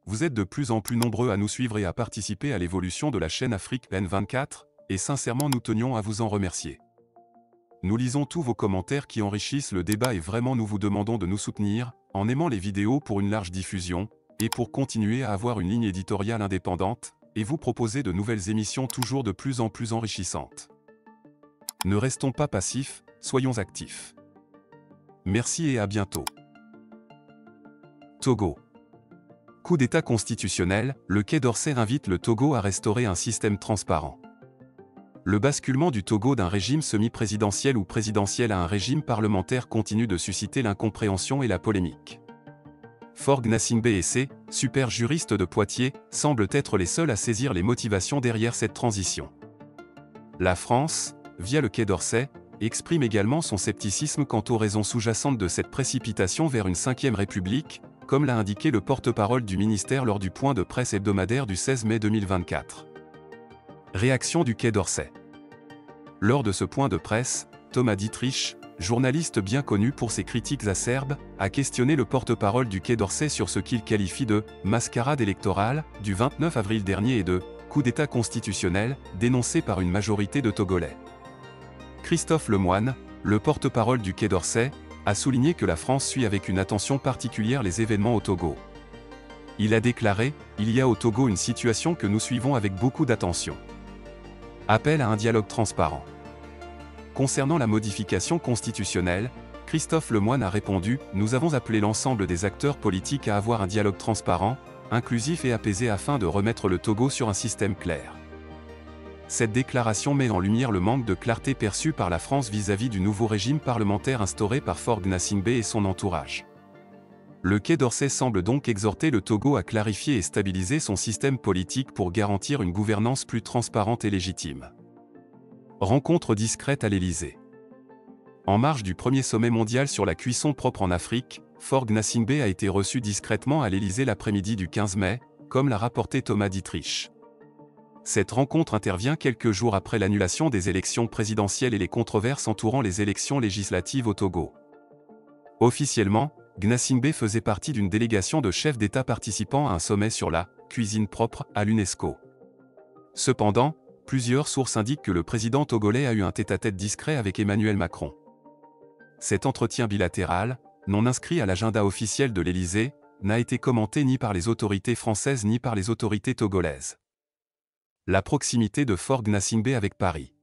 vous êtes de plus en plus nombreux à nous suivre et à participer à l'évolution de la chaîne Afrique N24, et sincèrement nous tenions à vous en remercier. Nous lisons tous vos commentaires qui enrichissent le débat et vraiment nous vous demandons de nous soutenir, en aimant les vidéos pour une large diffusion, et pour continuer à avoir une ligne éditoriale indépendante, et vous proposer de nouvelles émissions toujours de plus en plus enrichissantes. Ne restons pas passifs, soyons actifs. Merci et à bientôt. Togo. Coup d'État constitutionnel, le Quai d'Orsay invite le Togo à restaurer un système transparent. Le basculement du Togo d'un régime semi-présidentiel ou présidentiel à un régime parlementaire continue de susciter l'incompréhension et la polémique. Faure Gnassingbé et ses super juristes de Poitiers semblent être les seuls à saisir les motivations derrière cette transition. La France, via le Quai d'Orsay, exprime également son scepticisme quant aux raisons sous-jacentes de cette précipitation vers une 5e République, comme l'a indiqué le porte-parole du ministère lors du point de presse hebdomadaire du 16 mai 2024. Réaction du Quai d'Orsay. Lors de ce point de presse, Thomas Dietrich, journaliste bien connu pour ses critiques acerbes, a questionné le porte-parole du Quai d'Orsay sur ce qu'il qualifie de « mascarade électorale » du 29 avril dernier et de « coup d'État constitutionnel » dénoncé par une majorité de Togolais. Christophe Lemoine, le porte-parole du Quai d'Orsay, a souligné que la France suit avec une attention particulière les événements au Togo. Il a déclaré « Il y a au Togo une situation que nous suivons avec beaucoup d'attention. Appel à un dialogue transparent. » Concernant la modification constitutionnelle, Christophe Lemoine a répondu « Nous avons appelé l'ensemble des acteurs politiques à avoir un dialogue transparent, inclusif et apaisé afin de remettre le Togo sur un système clair. » Cette déclaration met en lumière le manque de clarté perçu par la France vis-à-vis du nouveau régime parlementaire instauré par Faure Gnassingbé et son entourage. Le Quai d'Orsay semble donc exhorter le Togo à clarifier et stabiliser son système politique pour garantir une gouvernance plus transparente et légitime. Rencontre discrète à l'Élysée. En marge du premier sommet mondial sur la cuisson propre en Afrique, Faure Gnassingbé a été reçu discrètement à l'Élysée l'après-midi du 15 mai, comme l'a rapporté Thomas Dietrich. Cette rencontre intervient quelques jours après l'annulation des élections présidentielles et les controverses entourant les élections législatives au Togo. Officiellement, Gnassingbé faisait partie d'une délégation de chefs d'État participant à un sommet sur la « cuisine propre » à l'UNESCO. Cependant, plusieurs sources indiquent que le président togolais a eu un tête-à-tête discret avec Emmanuel Macron. Cet entretien bilatéral, non inscrit à l'agenda officiel de l'Élysée, n'a été commenté ni par les autorités françaises ni par les autorités togolaises. La proximité de Faure Gnassingbé avec Paris.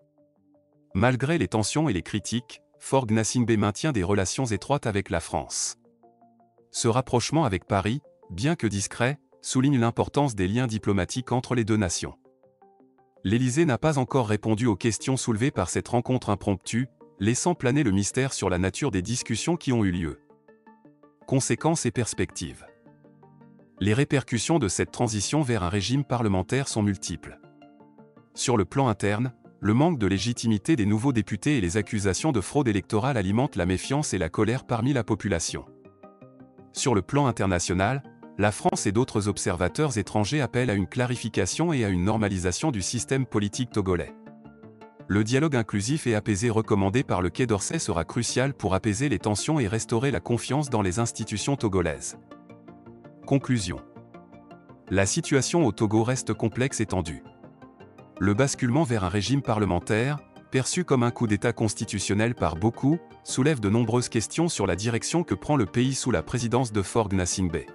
Malgré les tensions et les critiques, Faure Gnassingbé maintient des relations étroites avec la France. Ce rapprochement avec Paris, bien que discret, souligne l'importance des liens diplomatiques entre les deux nations. L'Élysée n'a pas encore répondu aux questions soulevées par cette rencontre impromptue, laissant planer le mystère sur la nature des discussions qui ont eu lieu. Conséquences et perspectives. Les répercussions de cette transition vers un régime parlementaire sont multiples. Sur le plan interne, le manque de légitimité des nouveaux députés et les accusations de fraude électorale alimentent la méfiance et la colère parmi la population. Sur le plan international, la France et d'autres observateurs étrangers appellent à une clarification et à une normalisation du système politique togolais. Le dialogue inclusif et apaisé recommandé par le Quai d'Orsay sera crucial pour apaiser les tensions et restaurer la confiance dans les institutions togolaises. Conclusion. La situation au Togo reste complexe et tendue. Le basculement vers un régime parlementaire, perçu comme un coup d'État constitutionnel par beaucoup, soulève de nombreuses questions sur la direction que prend le pays sous la présidence de Faure Gnassingbé.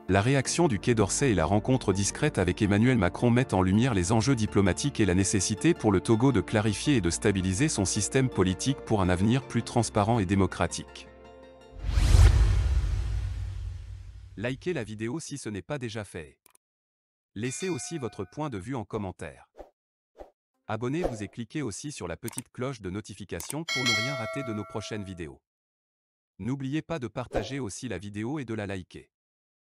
La réaction du Quai d'Orsay et la rencontre discrète avec Emmanuel Macron mettent en lumière les enjeux diplomatiques et la nécessité pour le Togo de clarifier et de stabiliser son système politique pour un avenir plus transparent et démocratique. Likez la vidéo si ce n'est pas déjà fait. Laissez aussi votre point de vue en commentaire. Abonnez-vous et cliquez aussi sur la petite cloche de notification pour ne rien rater de nos prochaines vidéos. N'oubliez pas de partager aussi la vidéo et de la liker.